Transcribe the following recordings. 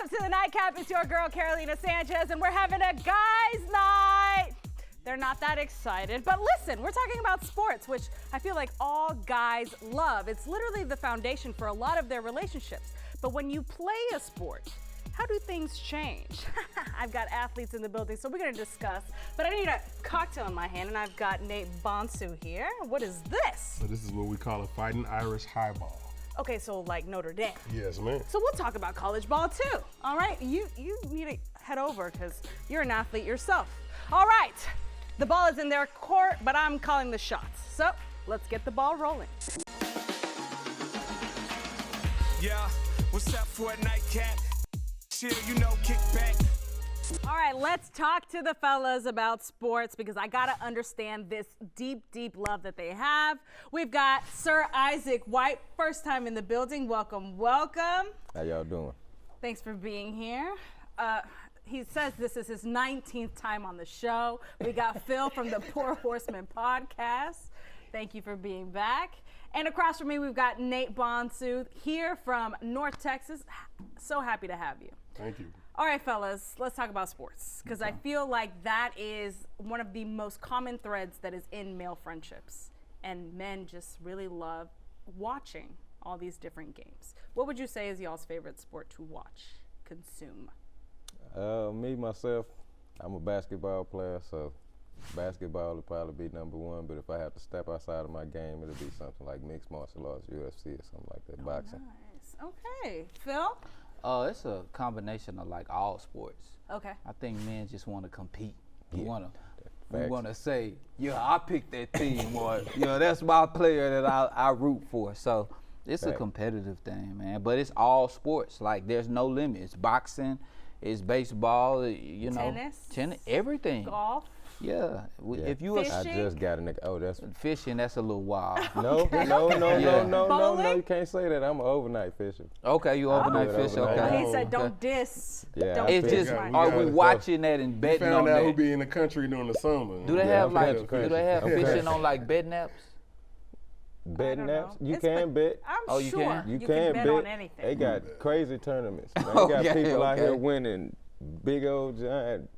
up to the Nightcap? It's your girl, Carolina Sanchez, and we're having a guys' night. They're not that excited, but listen, we're talking about sports, which I feel like all guys love. It's literally the foundation for a lot of their relationships. But when you play a sport, how do things change? I've got athletes in the building, so we're gonna discuss. But I need a cocktail in my hand, and I've got Nate Bonsu here. What is this? So this is what we call a Fighting Irish highball. Okay, so like Notre Dame. Yes, ma'am. So we'll talk about college ball too. All right, you need to head over because you're an athlete yourself. All right, the ball is in their court, but I'm calling the shots. So let's get the ball rolling. Yeah, what's up for a nightcap? Chill, you know, kick back. All right, let's talk to the fellas about sports because I gotta understand this deep, deep love that they have. We've got Sir Isaac White, first time in the building. Welcome, welcome. How y'all doing? Thanks for being here. He says this is his 19th time on the show. We got Phil from the Poor Horseman podcast. Thank you for being back. And across from me, we've got Nate Bonsu here from North Texas. So happy to have you. Thank you. All right, fellas, let's talk about sports because I feel like that is one of the most common threads that is in male friendships. And men just really love watching all these different games. What would you say is y'all's favorite sport to watch, consume? Me, myself, I'm a basketball player, so basketball would probably be number one, but if I have to step outside of my game, it'll be something like mixed martial arts, UFC, or something like that, boxing. Nice. Okay. Phil? It's a combination of like all sports. Okay. I think men just want to compete. Yeah, We want to say, yeah, I picked that team, or that's my player that I root for. So it's a Fact. competitive thing, man. But it's all sports. Like there's no limit. It's boxing, it's baseball, Tennis, everything. Golf. Yeah. Yeah. If you Fish. I Fishing? just got a nigga. Oh, that's fishing, that's a little wild. no, Yeah. Bowling? you can't say that. I'm an overnight fisher. Okay, you overnight Oh. fish. Overnight. Okay. He said, Okay. don't diss. Yeah, Don't It's diss just, my- are we gotta watching that and We betting on found out who that? be in the country during the summer. Do they Yeah, have I'm like? crazy. Do they have I'm fishing crazy. on like bed naps? Bet don't naps, know. you It's can bet. I'm Oh, you sure can? You can can bet bet. on anything. They got crazy tournaments. Man. They got Okay, people out here okay. winning big old giant,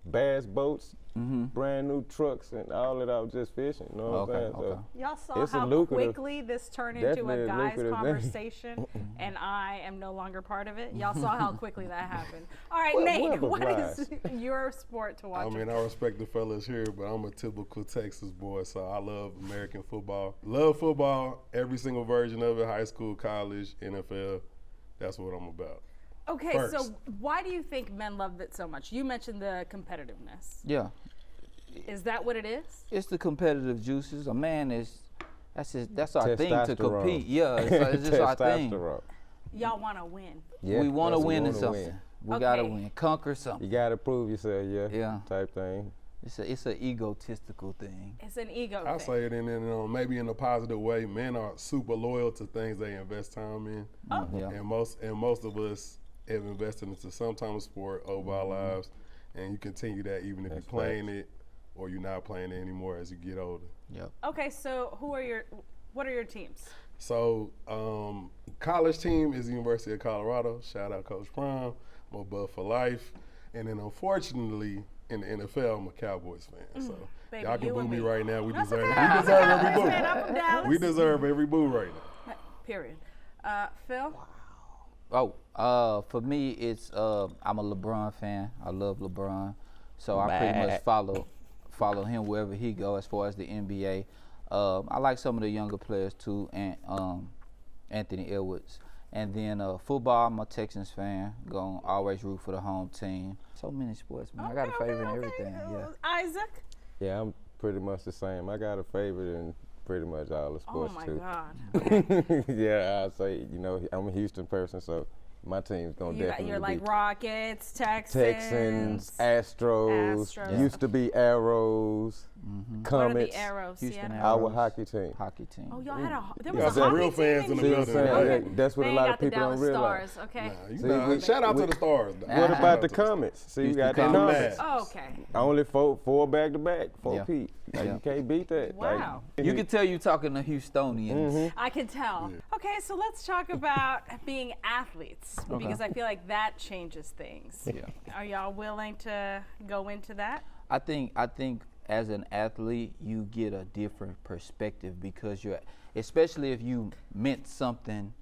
bass boats, brand new trucks, and all that out just fishing. You know what Okay, I'm saying? okay. Y'all saw It's a how lucrative- quickly this turned into definitely a a guy's lucrative thing. conversation, and I am no longer part of it. Y'all saw how quickly that happened. All right, Well, Nate, well what is obliged. your sport to watch? I mean, I respect the fellas here, but I'm a typical Texas boy, so I love American football. Love football, every single version of it, high school, college, NFL. That's what I'm about. Okay, so first. why do you think men love it so much? You mentioned the competitiveness. Yeah. Is that what it is? It's the competitive juices. A man that's our thing to Testosterone. compete. Yeah, it's just our thing. Testosterone. Y'all want to win. Yeah, We want to that's what win we in wanna something. win. We gotta Okay. win, conquer something. You gotta prove yourself, Yeah. type thing. It's an egotistical thing. It's an ego I thing. say it in maybe in a positive way. Men are super loyal to things they invest time in, Yeah. and most of us have invested into some type of sport over our lives, and you continue that even if That's you're playing it or you're not playing it anymore as you get older. Yep. Okay, so what are your teams? So, college team is the University of Colorado. Shout out Coach Prime. I'm a Buff for life. And then, unfortunately, in the NFL, I'm a Cowboys fan. So, Baby, y'all can you boo and me me. right now. We That's deserve okay. we deserve every I'm from boo. Dallas. We deserve every boo right now. Period. Phil? Oh, for me, it's I'm a LeBron fan. I love LeBron, so I pretty much follow him wherever he go as far as the NBA. I like some of the younger players too, and Anthony Edwards. And then football, I'm a Texans fan. Gonna always root for the home team. So many sports, man. I got a favorite in everything. Yeah. Isaac? Yeah, I'm pretty much the same. I got a favorite in pretty much all the Oh sports my too. God. Yeah, I say, I'm a Houston person, so my team's gonna definitely You're like be Rockets, Texans. Texans, Astros, Astros. used to be Arrows. What are Comets, the Arrows? Houston Seattle? Arrows. our hockey team. Hockey team. Oh, y'all had there Yeah, was a some hockey real team fans in the See what I'm building. saying? Right. That's what They a ain't lot got of the people don't Dallas realize. Stars, okay. Nah, you See, know, shout out to the Stars. though. What Shout about out the to the Comets? See, you Houston got the Comets. Comets. Oh, okay. Only four back-to-back, four Yeah. peat. Like, Yeah. you can't beat that. Wow. Like, You can tell you talking to Houstonians. I can tell. Okay, so let's talk about being athletes because I feel like that changes things. Yeah. Are y'all willing to go into that? I think as an athlete, you get a different perspective because you're, especially if you meant something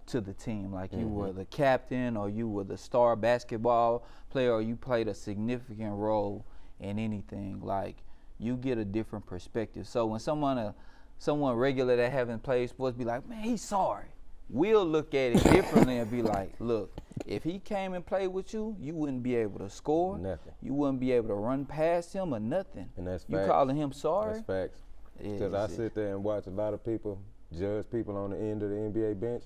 to the team, like you were the captain or you were the star basketball player or you played a significant role in anything. Like you get a different perspective. So when someone regular that haven't played sports be like, man, he's sorry. We'll look at it differently and be like, look, if he came and played with you, you wouldn't be able to score. Nothing. You wouldn't be able to run past him or nothing. And that's You facts. calling him sorry? That's facts. Yeah, Because I it's- sit there and watch a lot of people judge people on the end of the NBA bench,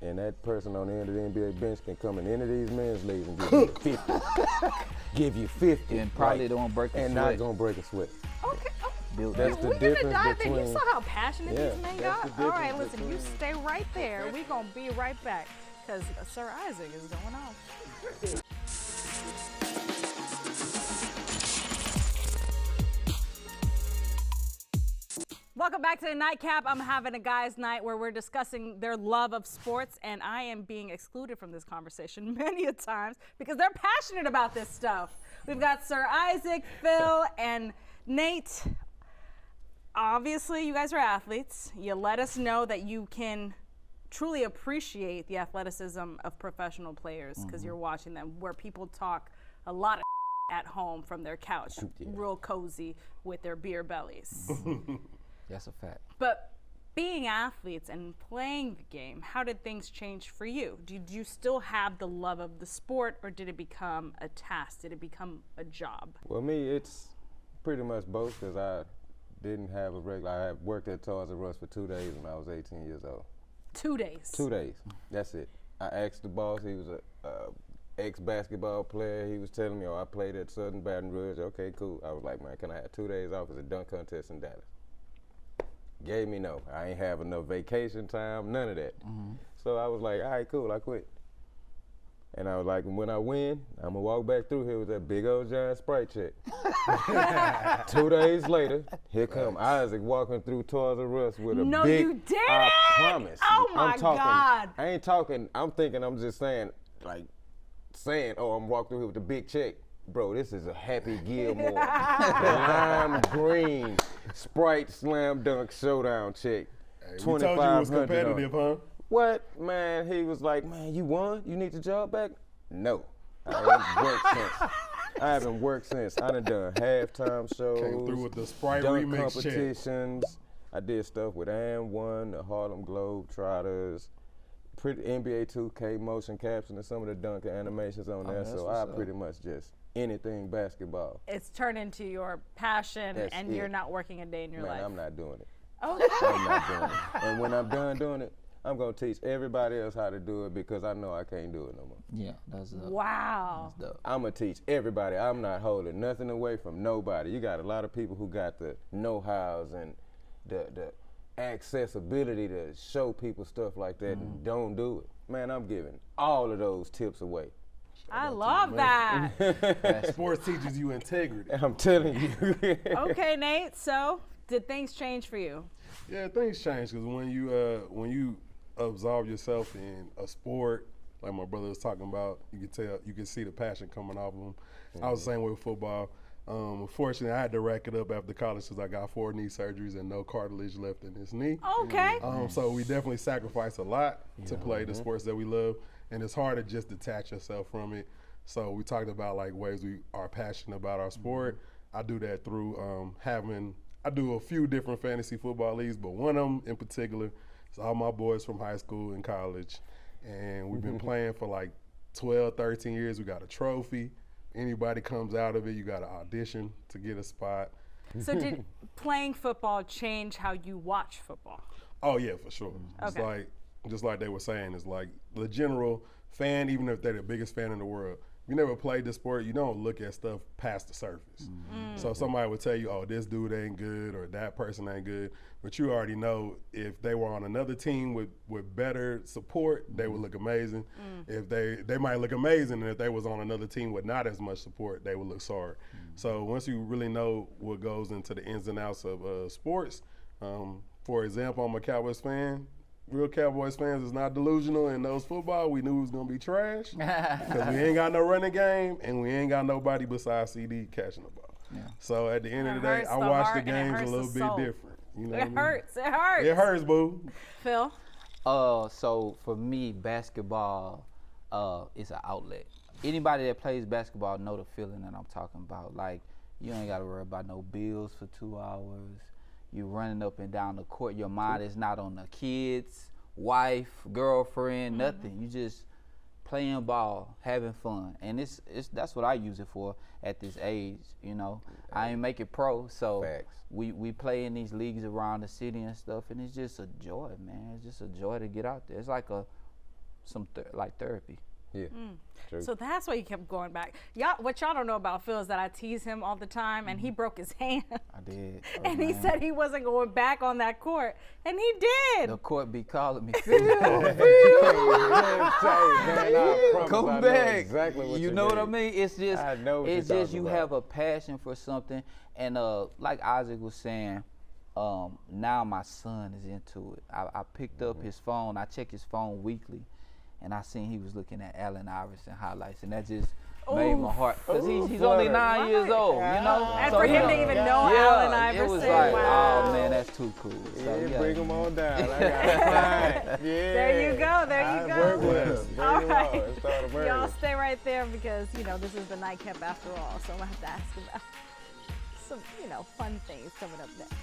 and that person on the end of the NBA bench can come in any of these men's leagues and give you 50. Give you 50. And probably don't break a and sweat. not going to break a sweat. Okay. Build That's that. the We get to difference dive in. You between- saw how passionate Yeah, these men that's got? the All right, difference listen, you between- stay right there. We're going to be right back because Sir Isaac is going on. Welcome back to the Nightcap. I'm having a guys' night where we're discussing their love of sports, and I am being excluded from this conversation many a times because they're passionate about this stuff. We've got Sir Isaac, Phil, and Nate. Obviously, you guys are athletes. You let us know that you can truly appreciate the athleticism of professional players because you're watching them, where people talk a lot of at home from their couch, real cozy with their beer bellies. That's a fact. But being athletes and playing the game, how did things change for you? Did you still have the love of the sport, or did it become a task? Did it become a job? Well, me, it's pretty much both because I didn't have a regular. I had worked at Toys R Us for 2 days when I was 18 years old. 2 days. 2 days. That's it. I asked the boss. He was a ex-basketball player. He was telling me, oh, I played at Southern Baton Rouge. Okay, cool. I was like, man, can I have 2 days off? It's a dunk contest in Dallas. Gave me no. I ain't have enough vacation time, none of that. So I was like, all right, cool, I quit. And I was like, when I win, I'm gonna walk back through here with that big old giant Sprite check. 2 days later, here come Isaac walking through Toys R Us with a No, big, you didn't! I promise. Oh, my I'm talking, God. I ain't talking, I'm thinking I'm just saying, oh, I'm walking through here with a big check. Bro, this is a Happy Gilmore lime green Sprite Slam Dunk Showdown check. Hey, we told you it was competitive, huh? What? Man, he was like, man, you won? You need your job back? No. I haven't worked since. I haven't worked since. I done halftime shows. Came through with the Sprite dunk remix check. competitions. I did stuff with And1, the Harlem Globetrotters, NBA 2K motion caption, and some of the dunk animations on there. that's So what's I up. pretty much just anything basketball. It's turned into your passion, That's and it. you're not working a day in your Man, life. I'm not doing it. Okay. I'm not doing it. And when I'm done doing it, I'm gonna teach everybody else how to do it because I know I can't do it no more. Yeah, that's Wow. dope. I'm gonna teach everybody. I'm not holding nothing away from nobody. You got a lot of people who got the know-hows and the accessibility to show people stuff like that and don't do it. Man, I'm giving all of those tips away. I love that. Sports teaches you integrity. I'm telling you. Okay, Nate. So, did things change for you? Yeah, things change because when you absolve yourself in a sport, like my brother was talking about, you can see the passion coming off of him. I was the same way with football. Unfortunately, I had to rack it up after college because I got 4 knee surgeries and no cartilage left in this knee. Okay. So we definitely sacrifice a lot to play the sports that we love, and it's hard to just detach yourself from it. So we talked about like ways we are passionate about our sport. I do that through I do a few different fantasy football leagues, but one of them in particular is all my boys from high school and college, and we've been playing for like 12, 13 years. We got a trophy. Anybody comes out of it, you got to audition to get a spot. So, did playing football change how you watch football? Oh yeah, for sure. Okay. Just like they were saying, it's like the general fan, even if they're the biggest fan in the world, you never played the sport, you don't look at stuff past the surface. So somebody would tell you, oh, this dude ain't good or that person ain't good. But you already know if they were on another team with better support, they would look amazing. If they might look amazing, and if they was on another team with not as much support, they would look sorry. So once you really know what goes into the ins and outs of sports, for example, I'm a Cowboys fan. Real Cowboys fans is not delusional and knows football. We knew it was going to be trash because we ain't got no running game and we ain't got nobody besides CD catching the ball. Yeah. So at the end of the day, hurts I the watch heart the and it games a hurts little the bit soul. different. You know what I It mean? hurts. It hurts. It hurts, boo. Phil? So for me, basketball is an outlet. Anybody that plays basketball know the feeling that I'm talking about. Like, you ain't got to worry about no bills for 2 hours. You running up and down the court. Your mind is not on the kids, wife, girlfriend, nothing. You just playing ball, having fun. And it's that's what I use it for at this age, you know. I ain't make it pro, so Facts. we play in these leagues around the city and stuff, and it's just a joy, man. It's just a joy to get out there. It's like like therapy. Yeah. True. So that's why you kept going back. What y'all don't know about Phil is that I tease him all the time, and he broke his hand. I did. And he said he wasn't going back on that court, and he did. The court be calling me, Phil. Come back. Exactly what you know what I mean? It's just, I know what it's you're just talking you about. have a passion for something, and like Isaac was saying, now my son is into it. I picked up his phone. I check his phone weekly, and I seen he was looking at Allen Iverson highlights, and that just made my heart, because he's only 9 years old, you know. And So for he him don't- to even know yeah, Allen Iverson, it was like, wow. oh man, that's too cool. So, Yeah, bring him on down. I got a client. Yeah. There you go, there you I go. work with him. Bring All him right. on. Start a burger. Y'all stay right there because, you know, this is the nightcap after all, so I'm going to have to ask about some, you know, fun things coming up next.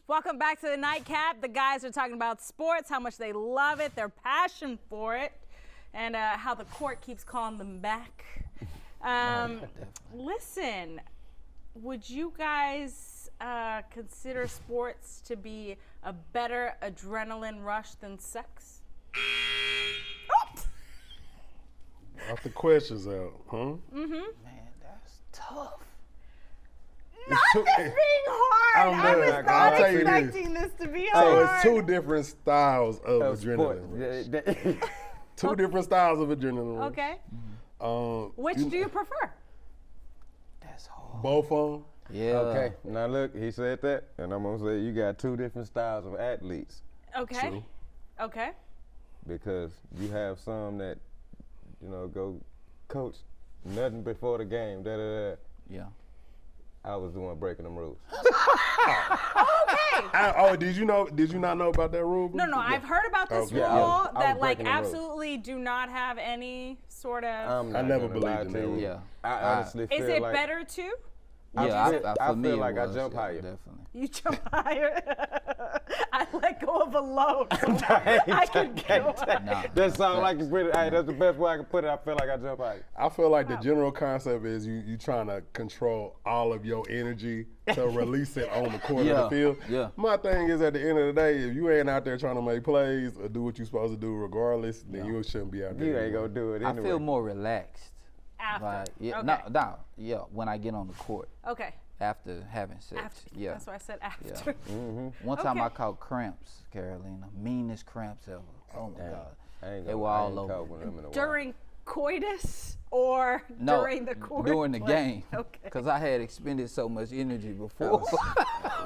Welcome back to the nightcap. The guys are talking about sports, how much they love it, their passion for it, and how the court keeps calling them back. Listen, would you guys consider sports to be a better adrenaline rush than sex? Off the questions out, huh? Man, that's tough. Not this being hard. I was I'll not tell you this. expecting this to be So hard. it's two different styles of Of sport. adrenaline rush. Two different styles of adrenaline rush. Okay. Which do you prefer? That's hard. Both of them. Yeah. Okay, now look, he said that, and I'm gonna say you got two different styles of athletes Okay. True. Okay. because you have some that, you know, go coach nothing before the game. Da da da. Yeah. I was the one breaking them rules. Okay. Did you not know about that rule? No, I've heard about this Okay. rule Yeah, I was that like breaking the rules. absolutely do not have any sort of. I'm not never gonna lie believed in to that you. rule. Yeah. I honestly feel Is it like better to? Yeah, I for me feel it like I was, jump yeah, higher. Definitely. You jump higher. I let go of a load. I can go. Nah. That sounds like it's pretty. Hey, that's the best way I can put it. I feel like I jump higher. I feel like the general concept is you trying to control all of your energy to release it on the court Yeah, of the field. yeah. My thing is at the end of the day, if you ain't out there trying to make plays or do what you're supposed to do regardless, then you shouldn't be out there. You ain't gonna do it I anyway. feel more relaxed. After. Like, yeah, Okay. yeah, when I get on the court Okay. after having sex. After. Yeah. That's why I said after. One time Okay. I caught cramps, Carolina. Meanest cramps ever. Oh my God. I ain't They gonna, were I all ain't over caught me. one of them in a while. During coitus or No, during the court? during the play? game. Okay. Because I had expended so much energy before.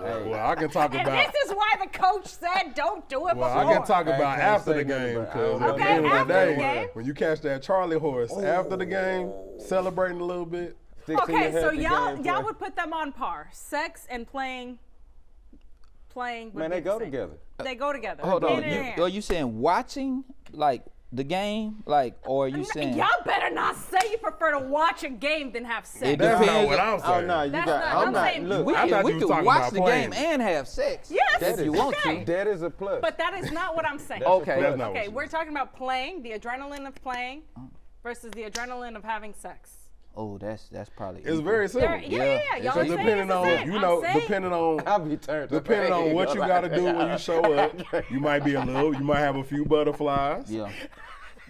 Well, I can talk And about. this is why the coach said don't do it Well, before. I can talk I ain't about gonna after say the nothing game about- because Okay, at the end of the after the day, game. when you catch that Charlie horse after the game, celebrating a little bit. Stick to your Okay, so healthy y'all game would put them on par. Sex and playing would Man, be they the go same. together. They go together. Hold Hand on. in hand. Are you saying watching, like, the game? Like, or are you saying. Y'all better not say you prefer to watch a game than have sex. It That's not depends. what I'm Oh saying. no, you That's got. not- I'm not. saying Look, We I can, thought we you was can talking watch about the playing. game and have sex. Yes, If you want okay. to. that is a plus. But that is not what I'm saying. Okay. That's not what Okay, you we're talking about playing, the adrenaline of playing versus the adrenaline of having sex. Oh, that's probably. It's very simple. Yeah. Y'all So are saying depending it's the on, same. you know, I'm saying- depending on I'll be turned up. depending on what you got to do when you show up, you might have a few butterflies Yeah.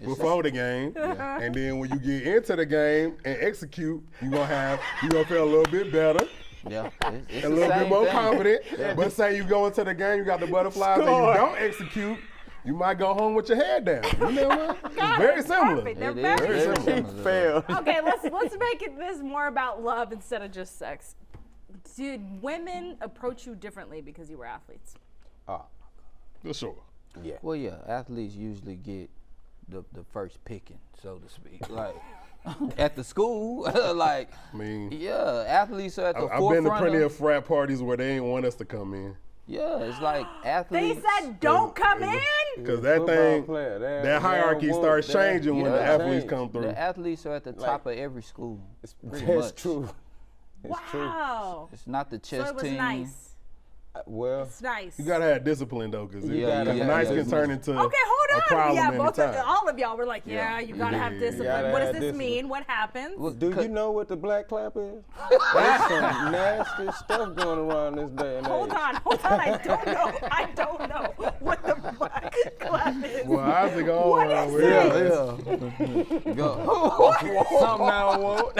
before the game, and then when you get into the game and execute, you gonna feel a little bit better, Yeah. It's a the little bit same more thing. confident. But say you go into the game, you got the butterflies, and you don't execute, you might go home with your head down. You know what? It's very similar. Perfect. They're It is very very similar. Failed. Okay, let's make this more about love instead of just sex. Did women approach you differently because you were athletes? For sure. Yeah. Well, yeah, athletes usually get the first picking, so to speak. Like at the school, like I mean, yeah, athletes are at the I've forefront. been to plenty of frat parties where they ain't want us to come in. Yeah, it's like They athletes. said don't come in. Because that Football thing, player, that hierarchy starts changing when the Yeah. athletes come through. The athletes are at the top of every school. Pretty That's much. true. It's true. Wow. It's not the So chess it was team. nice. Well, It's nice. You gotta have discipline though, because Yeah, nice yeah. can turn into Okay, hold a on. problem Yeah, anytime. all of y'all were like, yeah, you gotta have discipline. gotta What have does this discipline. mean? What happens? do you know what the black clap is? There's some nasty stuff going around this day and Hold age. on. I don't know what the black clap is. Well, Isaac on What around is with it? that. Go. Something I want.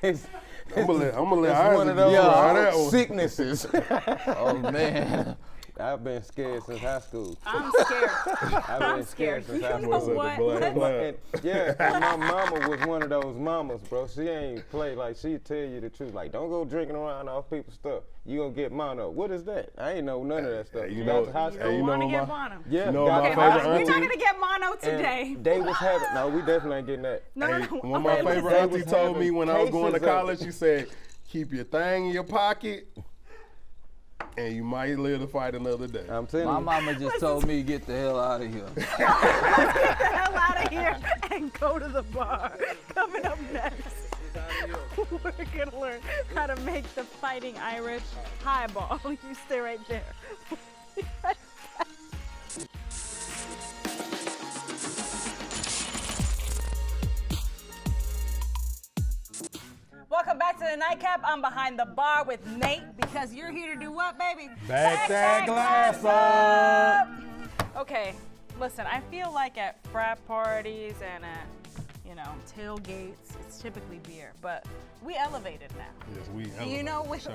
It's I'm gonna let one Isaac of those try that one. sicknesses. Oh man. I've been scared since high school. I'm scared. I've been I'm scared. since You high know school. what? Black clap. And, yeah, and my mama was one of those mamas, bro. She ain't play like she tell you the truth. Like, don't go drinking around off people's stuff. You gonna get mono. What is that? I ain't know none of that stuff. You Got know- to high You school. don't you know want to what get my- mono. Yeah, You know got my Okay, to hold favorite on. We're not auntie? gonna get mono and today. They was having. No, we definitely ain't getting that. No. One of my Okay, favorite listen. auntie told me when I was going to Cases of college, she said, keep your thing in your pocket and you might live to fight another day. I'm telling My you. mama just told me get the hell out of here. Get the hell out of here and go to the bar. Coming up next, we're gonna learn how to make the Fighting Irish highball. You stay right there. Welcome back to the Nightcap. I'm behind the bar with Nate because you're here to do what, baby? Back that glass up. Okay, listen, I feel like at frat parties and at, tailgates, it's typically beer, but we elevated now. Yes, we You know, Sure.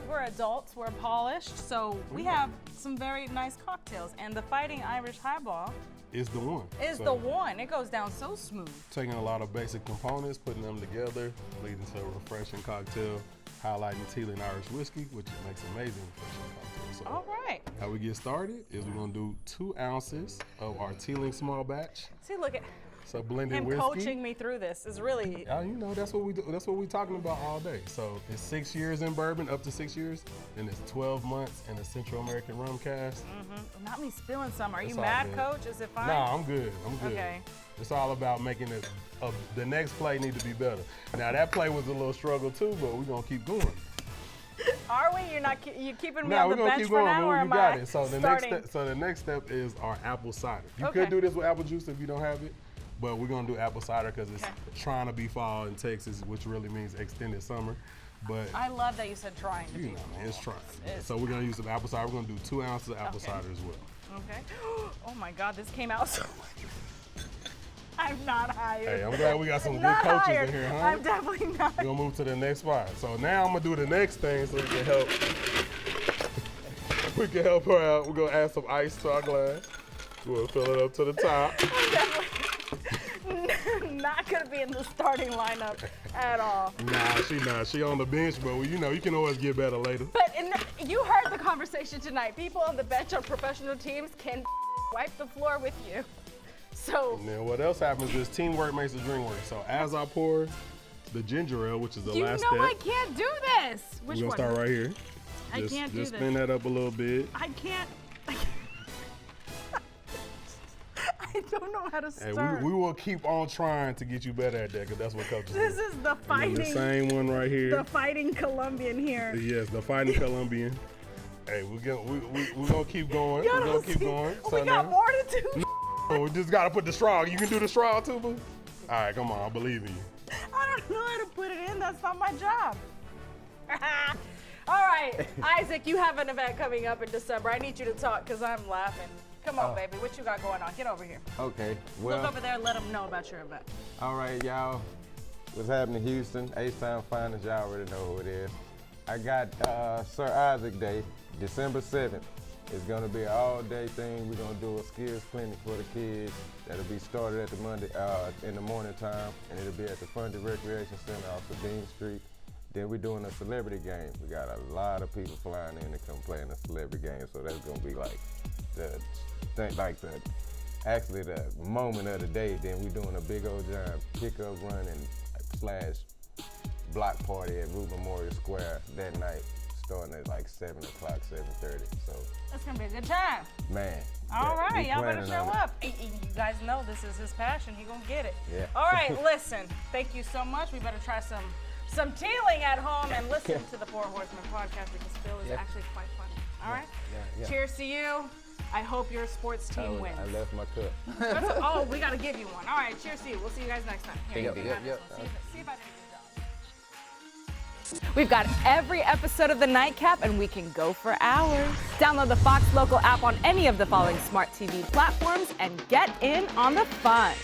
we're adults, we're polished, so we have some very nice cocktails, and the Fighting Irish Highball It's the one. is So, the one. It goes down so smooth. Taking a lot of basic components, putting them together, leading to a refreshing cocktail, highlighting Teeling Irish whiskey, which makes amazing refreshing cocktails. So All right. how we get started is we're gonna do 2 ounces of our Teeling small batch. See, look at So blended him whiskey. coaching me through this is really. That's what we do. That's what we're talking about all day. So it's 6 years in bourbon, up to 6 years, and it's 12 months in a Central American rum cask. Not me spilling some. Are you It's all mad, good. Coach? Is it fine? No, I'm good. I'm good. Okay. It's all about making it. The next play need to be better. Now that play was a little struggle too, but we're gonna keep going. Are we? You're not. You keeping me Now on we're the gonna bench keep for going, now, or but am you got I it. So the starting? next step is our apple cider. You Okay. could do this with apple juice if you don't have it, but we're gonna do apple cider because it's trying to be fall in Texas, which really means extended summer. But I love that you said trying to you be. know, man, it's trying. It's- So we're gonna use some apple cider. We're gonna do 2 ounces of apple Okay. cider as well. Okay. Oh my God, this came out so much. I'm not hired. Hey, I'm glad we got some good not coaches hired. in here, huh? I'm definitely not. We're gonna move to the next spot. So now I'm gonna do the next thing so we can help. We can help her out. We're gonna add some ice to our glass. We'll fill it up to the top. Not gonna be in the starting lineup at all. Nah, she not. She on the bench, but you know, you can always get better later. But you heard the conversation tonight. People on the bench on professional teams can wipe the floor with you. So And then what else happens is teamwork makes the dream work. So as I pour the ginger ale, which is the you know last step, I can't do this. Which we're one? gonna start right here. I Just, can't do just this. spin that up a little bit. I can't. I don't know how to Hey, start. we will keep on trying to get you better at that, because that's what coaches This do. is the And then fighting. the same one right here. The fighting Colombian here. Yes, the fighting Colombian. Hey, we're gonna keep going. Y'all We're gonna don't keep see- going. Oh, So we got now, more to do. Oh, just gotta put the straw. You can do the straw too, boo? All right, come on, I believe in you. I don't know how to put it in. That's not my job. All right, Isaac, you have an event coming up in December. I need you to talk because I'm laughing. Come on, baby. What you got going on? Get over here. Okay, Look well, over there and let them know about your event. all right, y'all. What's happening in Houston? H-Town Finest, y'all already know who it is. I got Sir Isaac Day, December 7th. It's gonna be an all-day thing. We're gonna do a skills clinic for the kids. That'll be started at the Monday in the morning time, and it'll be at the Funded Recreation Center off of Dean Street. Then we're doing a celebrity game. We got a lot of people flying in to come play in the celebrity game, so that's gonna be like the moment of the day. Then we're doing a big old giant pickup run and / block party at Root Memorial Square that night, starting at like 7 o'clock, 7:30. So That's going to be a good time. man. All yeah, right, we y'all better planning show on it. up. You guys know this is his passion. He gonna get it. Yeah. All right, listen. Thank you so much. We better try some tealing at home and listen to the Four Horsemen podcast because Phil is actually quite funny. All right. Yeah. Cheers to you. I hope your sports team wins. I left my cup. Oh, we gotta give you one. All right. Cheers to you. We'll see you guys next time. Here, Yep, you yep, got yep. this one. See if I didn't do that. We've got every episode of The Nightcap, and we can go for hours. Download the Fox Local app on any of the following smart TV platforms and get in on the fun.